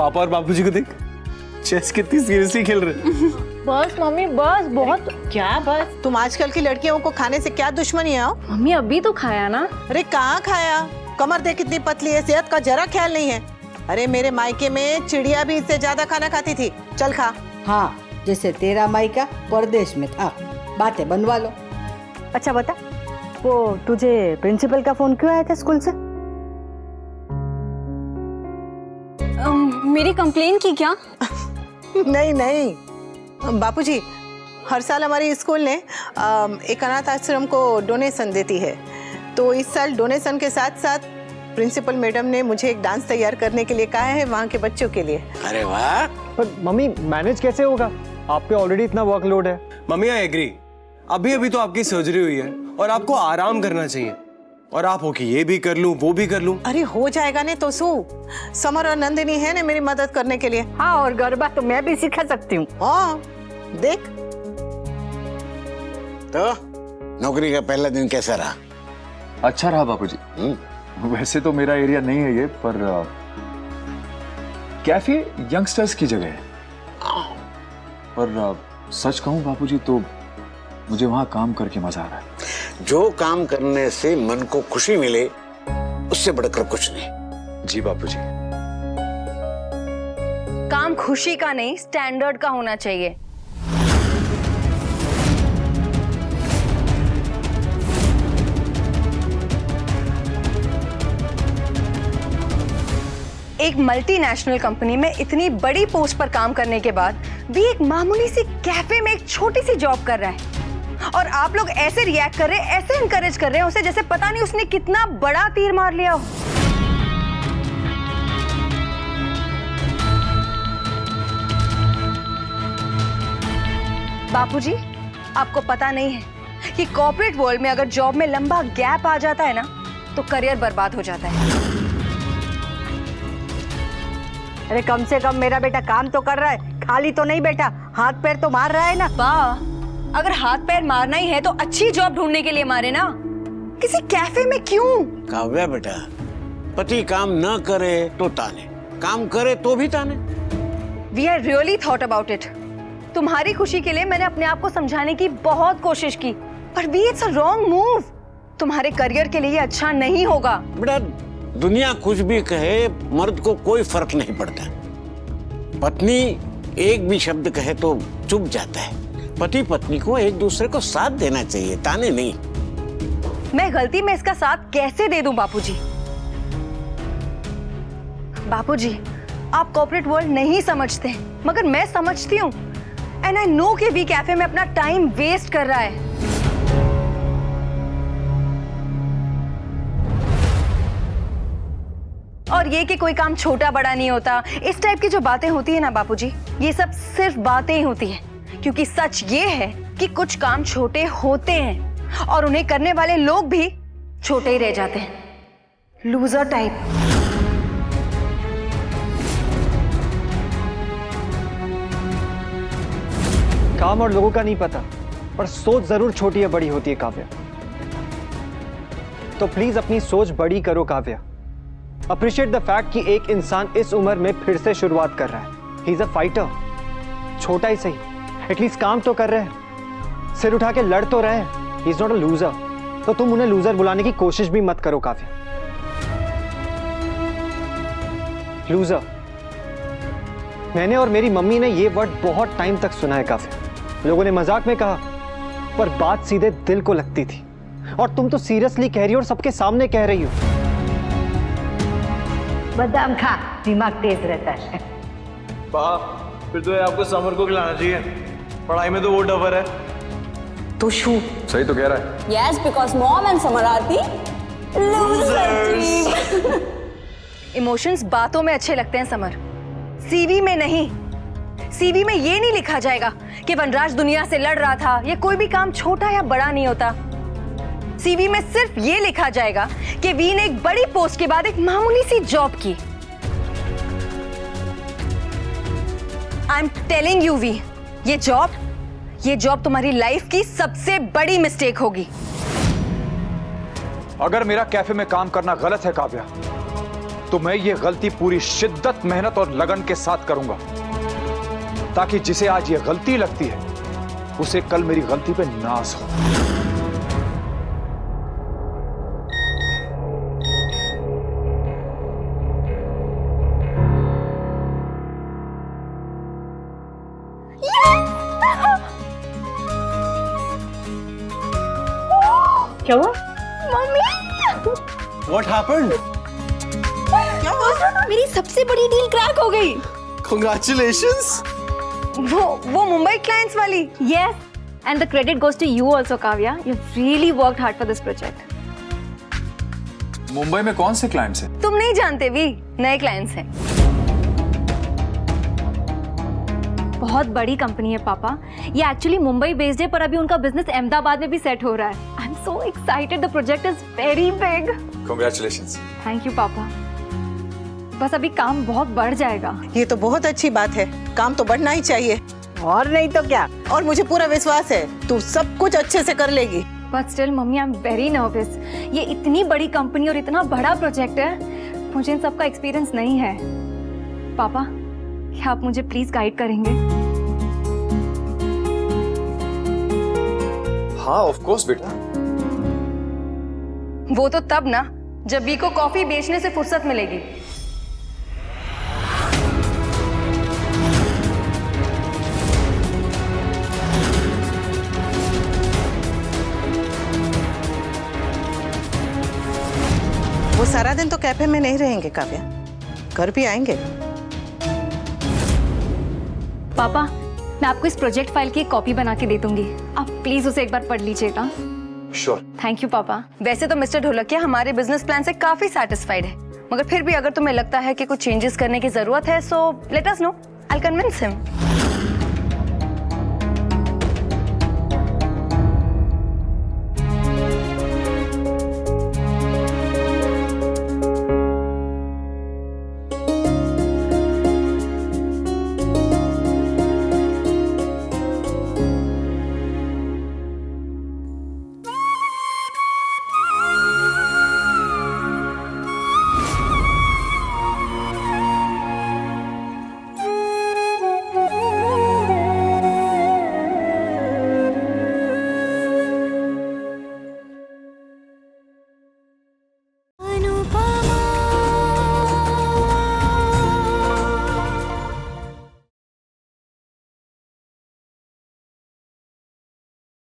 पापा और बापूजी को देख, चेस कितनी सीरियसली खेल रहे। बस मम्मी बस, बहुत। क्या बस? तुम आजकल की लड़कियों को खाने से क्या दुश्मनी है? मम्मी अभी तो खाया ना। अरे कहाँ खाया? कमर देख कितनी पतली है, सेहत का जरा ख्याल नहीं है। अरे मेरे मायके में चिड़िया भी इससे ज्यादा खाना खाती थी। चल खा। हाँ, जैसे तेरा मायका परदेश में था। बातें बनवा लो। अच्छा बता, वो तुझे प्रिंसिपल का फोन क्यों आया था स्कूल से? मेरी कंप्लेन की क्या? नहीं नहीं बापूजी, हर साल हमारी स्कूल ने एक अनाथ आश्रम को डोनेशन देती है, तो इस साल डोनेशन के साथ साथ प्रिंसिपल मैडम ने मुझे एक डांस तैयार करने के लिए कहा है वहाँ के बच्चों के लिए। अरे वाह। पर मम्मी मैनेज कैसे होगा? आप पे ऑलरेडी इतना वर्कलोड है। मम्मी आई एग्री, अभी अभी तो आपकी सर्जरी हुई है और आपको आराम करना चाहिए, और आप हो कि ये भी कर लूं वो भी कर लूं। अरे हो जाएगा ने तो सू, समर और नंदिनी है ना मेरी मदद करने के लिए। हाँ, और गरबा तो मैं भी सिखा सकती हूँ। हाँ देख। तो नौकरी का पहला दिन कैसा रहा? अच्छा रहा बापूजी। वैसे तो मेरा एरिया नहीं है ये, पर कैफे यंगस्टर्स की जगह है। पर सच कहूं बापूजी तो मुझे वहां काम करके मजा आ रहा है। जो काम करने से मन को खुशी मिले उससे बढ़कर कुछ नहीं। जी बापूजी। काम खुशी का नहीं, स्टैंडर्ड का होना चाहिए। एक मल्टीनेशनल कंपनी में इतनी बड़ी पोस्ट पर काम करने के बाद भी एक मामूली सी कैफे में एक छोटी सी जॉब कर रहा है, और आप लोग ऐसे रिएक्ट कर रहे हैं, ऐसे इनकरेज कर रहे हैं उसे, जैसे पता नहीं उसने कितना बड़ा तीर मार लिया हो। बापूजी, आपको पता नहीं है कि कॉर्पोरेट वर्ल्ड में अगर जॉब में लंबा गैप आ जाता है ना, तो करियर बर्बाद हो जाता है। अरे कम से कम मेरा बेटा काम तो कर रहा है, खाली तो नहीं बैठा, हाथ पैर तो मार रहा है ना। वाह, अगर हाथ पैर मारना ही है तो अच्छी जॉब ढूंढने के लिए मारे ना, किसी कैफे में क्यों? काव्या बेटा, पति काम न करे तो ताने, काम करे तो भी ताने। We are really thought about it. तुम्हारी खुशी के लिए मैंने अपने आप को समझाने की बहुत कोशिश की, पर we it's a wrong move. तुम्हारे करियर के लिए अच्छा नहीं होगा। बेटा, दुनिया कुछ भी कहे, मर्द को कोई फर्क नहीं पड़ता। पत्नी एक भी शब्द कहे तो चुप जाता है। पति पत्नी को एक दूसरे को साथ देना चाहिए, ताने नहीं। मैं गलती में इसका साथ कैसे दे दूं बापूजी? बापूजी, आप कॉर्पोरेट वर्ल्ड नहीं समझते, मगर मैं समझती हूँ। एंड आई नो कि वी कैफे में अपना टाइम वेस्ट कर रहा है। और ये कि कोई काम छोटा बड़ा नहीं होता, इस टाइप की जो बातें होती है ना बापूजी, ये सब सिर्फ बातें ही होती हैं, क्योंकि सच ये है कि कुछ काम छोटे होते हैं और उन्हें करने वाले लोग भी छोटे ही रह जाते हैं। Loser type. काम और लोगों का नहीं पता, पर सोच जरूर छोटी या बड़ी होती है काव्या। तो प्लीज अपनी सोच बड़ी करो काव्या। अप्रिशिएट द फैक्ट कि एक इंसान इस उम्र में फिर से शुरुआत कर रहा है। He is a fighter. छोटा ही सही, एटलीस्ट काम तो कर रहे हैं, सिर उठा के लड़ तो रहे हैं। He is not a loser. तो तुम उन्हें लूजर बुलाने की कोशिश भी मत करो काव्या। लूजर, मैंने और मेरी मम्मी ने ये वर्ड बहुत टाइम तक सुना है काव्या। लोगों ने मजाक में कहा, पर बात सीधे दिल को लगती थी। और तुम तो सीरियसली कह रही हो और सबके सामने कह रही हो। बादाम खा, दिमाग तेज रहता है। फिर तो आपको समर को खिलाना चाहिए, पढ़ाई में तो वो डबर है। तो शू सही तो कह रहा है। Yes, because mom and Samar are the losers. Emotions बातों में अच्छे लगते हैं समर, सीवी में नहीं। सीवी में ये नहीं लिखा जाएगा कि वनराज दुनिया से लड़ रहा था। ये कोई भी काम छोटा या बड़ा नहीं होता। सीवी में सिर्फ ये लिखा जाएगा कि वी ने एक बड़ी पोस्ट के बाद एक मामूली सी जॉब की। I am telling you we, ये जॉब तुम्हारी लाइफ की सबसे बड़ी मिस्टेक होगी। अगर मेरा कैफे में काम करना गलत है काव्या, तो मैं ये गलती पूरी शिद्दत, मेहनत और लगन के साथ करूंगा, ताकि जिसे आज ये गलती लगती है उसे कल मेरी गलती पे नाज हो। क्या हुआ? मम्मी! What happened? मेरी सबसे बड़ी डील क्रैक हो गई। Congratulations! वो मुंबई क्लाइंट्स वाली। Yes, and the credit goes to you also, Kavya. You've really worked hard for this project. Mumbai में कौन से क्लाइंट्स हैं? तुम नहीं जानते भी, नए क्लाइंट्स हैं। बहुत बड़ी कंपनी है पापा। ये एक्चुअली मुंबई बेस्ड है, पर अभी उनका बिजनेस अहमदाबाद में भी सेट हो रहा है। I am so excited, the project is very big. Congratulations. Thank you पापा। बस अभी काम बहुत बढ़ जाएगा। ये तो बहुत अच्छी बात है, काम तो बढ़ना ही चाहिए। और नहीं तो क्या। और मुझे पूरा विश्वास है तू सब कुछ अच्छे से कर लेगी। But still mummy, I am very nervous. ये इतनी बड़ी कंपनी और इतना बड़ा प्रोजेक्ट है, मुझे इन सबका एक्सपीरियंस नहीं है। पापा, क्या आप मुझे प्लीज गाइड करेंगे? हाँ, ऑफ कोर्स बेटा। वो तो तब ना, जब बी को कॉफी बेचने से फुर्सत मिलेगी। वो सारा दिन तो कैफे में नहीं रहेंगे काव्या, घर भी आएंगे। पापा, मैं आपको इस प्रोजेक्ट फाइल की एक कॉपी बना के दे दूंगी, आप प्लीज उसे एक बार पढ़ लीजिएगा। श्योर। थैंक यू पापा। वैसे तो मिस्टर ढोलकिया हमारे बिजनेस प्लान से काफी सेटिस्फाइड है, मगर फिर भी अगर तुम्हें लगता है कि कुछ चेंजेस करने की जरूरत है, so let us know, I will convince him.